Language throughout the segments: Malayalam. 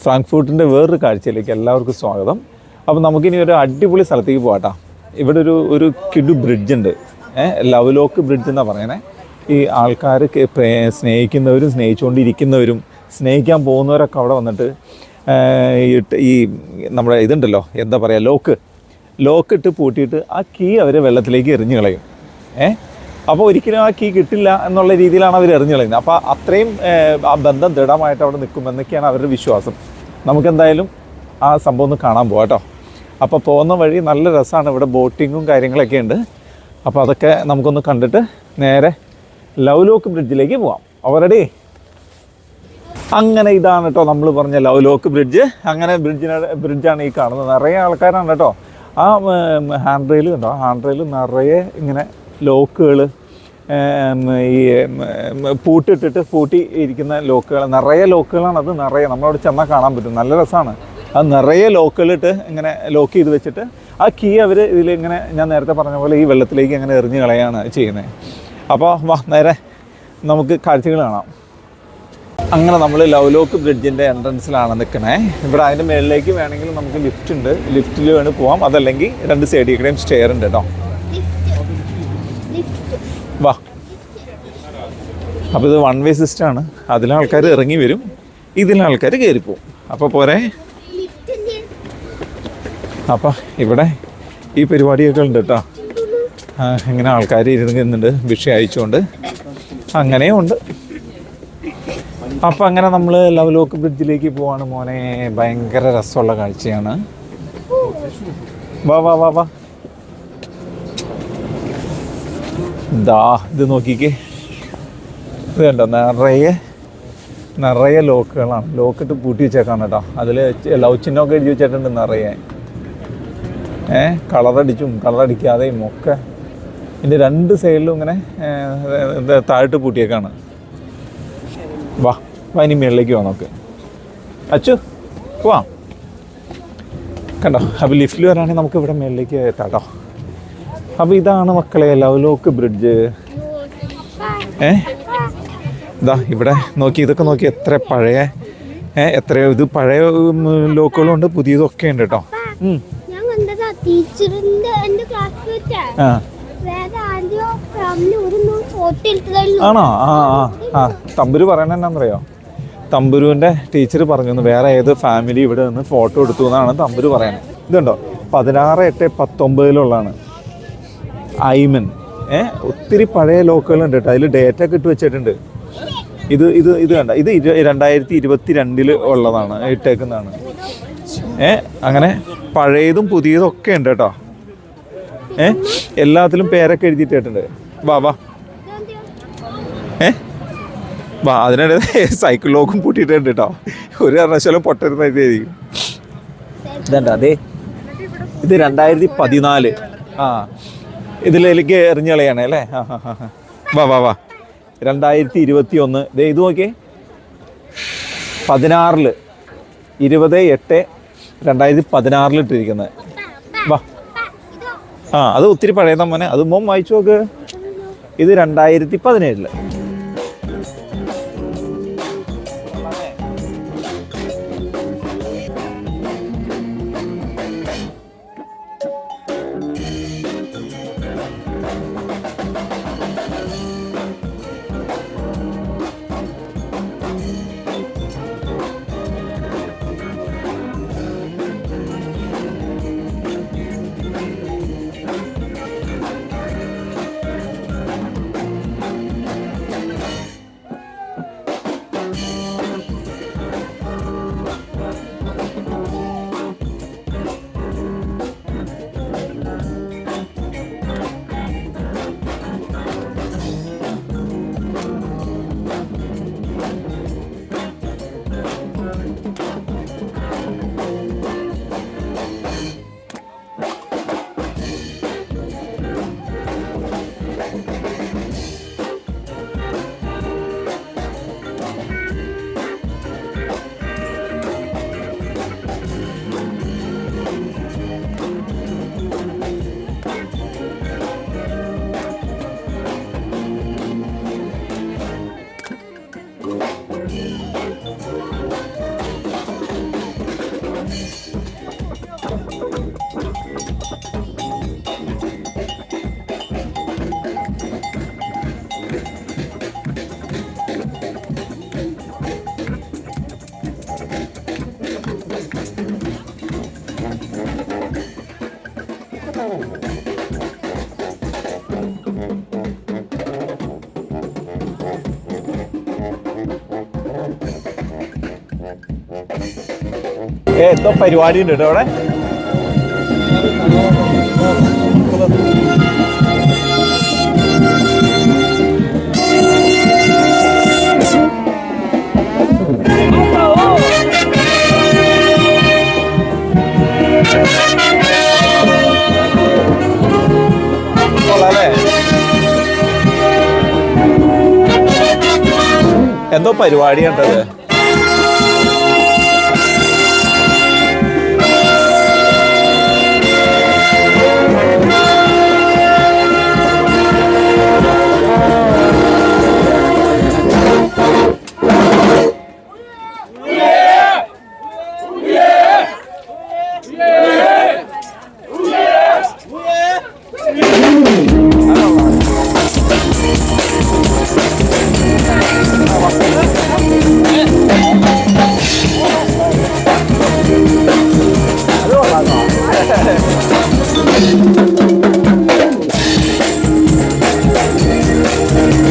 ഫ്രാങ്ക്ഫർട്ടിൻ്റെ വേറൊരു കാഴ്ചയിലേക്ക് എല്ലാവർക്കും സ്വാഗതം. അപ്പോൾ നമുക്കിനി ഒരു അടിപൊളി സ്ഥലത്തേക്ക് പോകാട്ടോ. ഇവിടെ ഒരു കിഡു ബ്രിഡ്ജ് ഉണ്ട്, ലവ് ലോക്ക് ബ്രിഡ്ജ് എന്നാണ് പറയണേ. ഈ ആൾക്കാർ സ്നേഹിക്കുന്നവരും സ്നേഹിച്ചുകൊണ്ടിരിക്കുന്നവരും സ്നേഹിക്കാൻ പോകുന്നവരൊക്കെ അവിടെ വന്നിട്ട് ഈ നമ്മുടെ ഇതുണ്ടല്ലോ, എന്താ പറയുക, ലോക്ക് ഇട്ട് പൂട്ടിയിട്ട് ആ കീ അവർ വെള്ളത്തിലേക്ക് എറിഞ്ഞു കളയും. അപ്പോൾ ഒരിക്കലും ആ കീ കിട്ടില്ല എന്നുള്ള രീതിയിലാണ് അവർ എറിഞ്ഞു കളയുന്നത്. അപ്പോൾ അത്രയും ആ ബന്ധം ദൃഢമായിട്ട് അവിടെ നിൽക്കുമെന്നൊക്കെയാണ് അവരുടെ വിശ്വാസം. നമുക്കെന്തായാലും ആ സംഭവം ഒന്ന് കാണാൻ പോകാം കേട്ടോ. അപ്പോൾ പോകുന്ന വഴി നല്ല രസമാണ്, ഇവിടെ ബോട്ടിങ്ങും കാര്യങ്ങളൊക്കെ ഉണ്ട്. അപ്പോൾ അതൊക്കെ നമുക്കൊന്ന് കണ്ടിട്ട് നേരെ ലവ് ലോക്ക് ബ്രിഡ്ജിലേക്ക് പോകാം. ഓൾറെഡി അങ്ങനെ ഇതാണ് കേട്ടോ നമ്മൾ പറഞ്ഞ ലവ് ലോക്ക് ബ്രിഡ്ജ്. അങ്ങനെ ബ്രിഡ്ജാണ് ഈ കാണുന്നത്. നിറയെ ആൾക്കാരാണ് കേട്ടോ. ആ ഹാൻഡ് റെയിൽ കണ്ടോ, ഹാൻഡ് റെയിൽ നിറയെ ഇങ്ങനെ ലോക്കുകൾ, ഈ പൂട്ടി ഇരിക്കുന്ന ലോക്കുകൾ, നിറയെ ലോക്കുകളാണ്. അത് നിറയെ നമ്മളവിടെ ചെന്നാൽ കാണാൻ പറ്റും. നല്ല രസമാണ്. അത് നിറയെ ലോക്കുകളിട്ട് ഇങ്ങനെ ലോക്ക് ചെയ്ത് വെച്ചിട്ട് ആ കീ അവർ ഇതിലിങ്ങനെ ഞാൻ നേരത്തെ പറഞ്ഞ പോലെ ഈ വെള്ളത്തിലേക്ക് അങ്ങനെ എറിഞ്ഞ് കളയാണ് ചെയ്യുന്നത്. അപ്പോൾ വാ നേരെ നമുക്ക് കാഴ്ചകൾ കാണാം. അങ്ങനെ നമ്മൾ ലവ് ലോക്ക് ബ്രിഡ്ജിൻ്റെ എൻട്രൻസിലാണ് നിൽക്കണേ. ഇവിടെ അതിൻ്റെ മുകളിലേക്ക് വേണമെങ്കിൽ നമുക്ക് ലിഫ്റ്റ് ഉണ്ട്, ലിഫ്റ്റിൽ വേണം പോവാം. അതല്ലെങ്കിൽ രണ്ട് സൈഡിൽ കൂടെയും സ്റ്റെയർ ഉണ്ട് കേട്ടോ. വാ. അപ്പോൾ ഇത് വൺ വേ സിസ്റ്റമാണ്. അതിലാൾക്കാർ ഇറങ്ങി വരും, ഇതിലാൾക്കാർ കയറിപ്പോവും. അപ്പോൾ പോരെ. അപ്പം ഇവിടെ ഈ പരിപാടിയൊക്കെ ഉണ്ട് കേട്ടോ. ഇങ്ങനെ ആൾക്കാർ ഇരുന്നുണ്ട് ഭിക്ഷ അയച്ചുകൊണ്ട്, അങ്ങനെയും ഉണ്ട്. അപ്പം അങ്ങനെ നമ്മൾ ലവ് ലോക്ക് ബ്രിഡ്ജിലേക്ക് പോവാണ് മോനെ. ഭയങ്കര രസമുള്ള കാഴ്ചയാണ്. വാ വാ വാ വാ. ദാ ഇത് നോക്കിക്കേ, ഇത് കണ്ടോ, നിറയെ ലോക്കുകളാണ്. ലോക്കിട്ട് പൂട്ടി വെച്ചേക്കാണ് കേട്ടോ. അതിൽ ലവ് ചിഹ്നമൊക്കെ എഴുതി വെച്ചിട്ടുണ്ട് നിറയെ. കളറടിക്കാതെയും ഒക്കെ ഇതിൻ്റെ രണ്ട് സൈഡിലും ഇങ്ങനെ താഴോട്ട് പൂട്ടിയേക്കാണ്. വാ ഇനി മേളിലേക്ക് പോവാം നമുക്ക്. അച്ചു പോവാം. കണ്ടോ, അപ്പോൾ ലിഫ്റ്റിൽ വരാണെങ്കിൽ നമുക്ക് ഇവിടെ മേളിലേക്ക് എത്താം കേട്ടോ. അപ്പോൾ ഇതാണ് മക്കളെ ലവ് ലോക്ക് ബ്രിഡ്ജ്. ഇതാ ഇവിടെ നോക്കി, ഇതൊക്കെ നോക്കി, എത്രയോ ഇത് പഴയ ലോക്കുകളുണ്ട്, പുതിയതൊക്കെ ഉണ്ട് കേട്ടോ. ആണോ? ആ തമ്പുരു പറയണ എന്നാന്നറിയോ, തമ്പുരുവിൻ്റെ ടീച്ചർ പറഞ്ഞു വേറെ ഏത് ഫാമിലി ഇവിടെ നിന്ന് ഫോട്ടോ എടുത്തു എന്നാണ് തമ്പുരു പറയണത്. ഇതുണ്ടോ, 16/8/19 ഐമൻ. ഒത്തിരി പഴയ ലോക്കുകളുണ്ട് കേട്ടോ. അതിൽ ഡേറ്റ ഒക്കെ ഇട്ട് വെച്ചിട്ടുണ്ട്. ഇത് കണ്ട, ഇത് 2022 ഉള്ളതാണ്, ഇട്ടേക്കുന്നതാണ്. അങ്ങനെ പഴയതും പുതിയതും ഒക്കെ ഉണ്ട് കേട്ടോ. എല്ലാത്തിലും പേരൊക്കെ എഴുതിയിട്ടുണ്ട്. വാ അതിനിടെ സൈക്കിൾ ലോക്കും പൂട്ടിയിട്ടുണ്ട് കേട്ടോ. ഒരു കാരണവശാലും പൊട്ടരുന്ന എഴുതിയിരിക്കും. ഇതണ്ട, അതെ, ഇത് 2014. ഇതിലേക്ക് എറിഞ്ഞ് കളയാണ് അല്ലേ. വാ 2021. ഇത് നോക്കിയേ, 16 20/8/2016 ഇട്ടിരിക്കുന്നത്. വാ. അത് ഒത്തിരി പഴയതാ മോനെ. അത് മോൻ വായിച്ചു നോക്ക്. ഇത് 2017. എന്തോ പരിപാടി ഉണ്ട് കേട്ടോ അവിടെ. എന്തോ പരിപാടിയാണ്ടത്.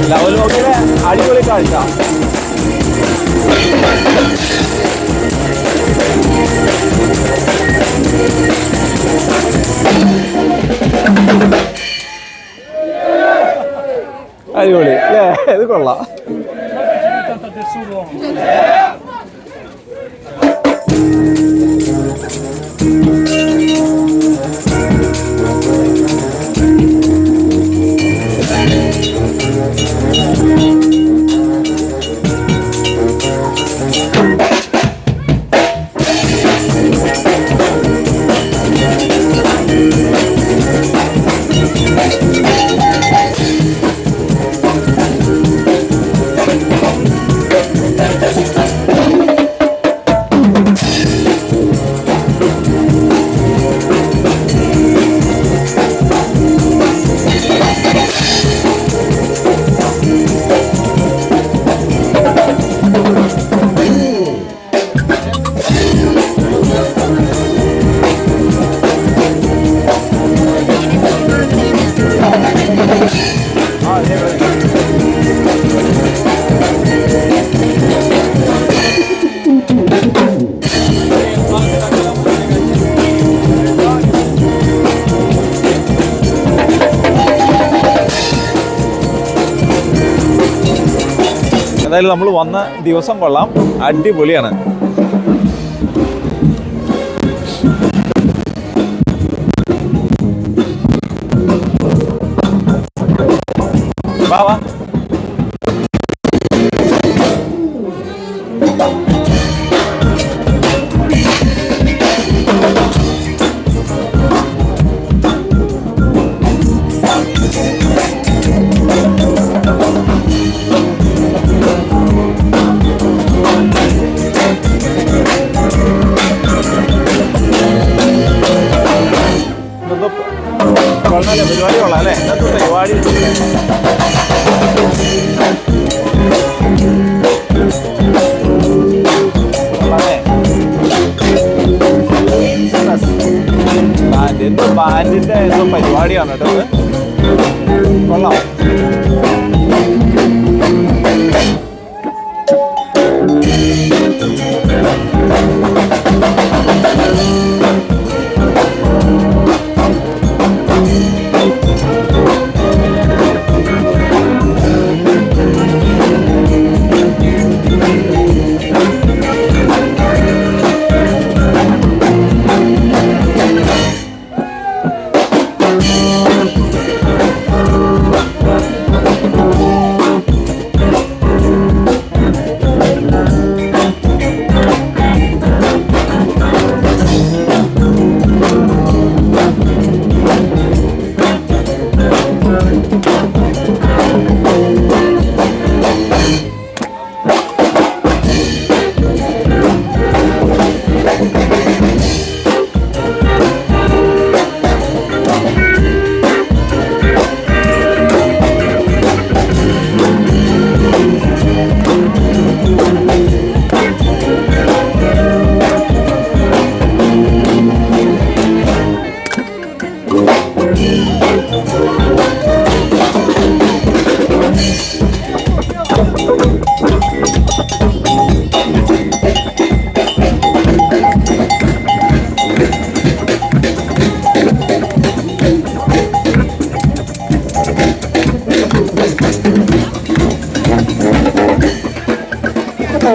ലവലോക്കിലെ അടിപൊളി കാഴ്ച. അടിപൊളി അല്ലേ? ഇത് കൊള്ളാം. എന്തായാലും നമ്മൾ വന്ന ദിവസം കൊള്ളാം, അടിപൊളിയാണ്. വാ വാ. പരിപാടി കൊള്ളാം അല്ലേ? ഇന്നത്തെ പരിപാടി ബാൻഡിന്റെ എന്തോ പരിപാടിയാണ് കേട്ടോ. കൊള്ളാം. വാ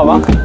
വാ.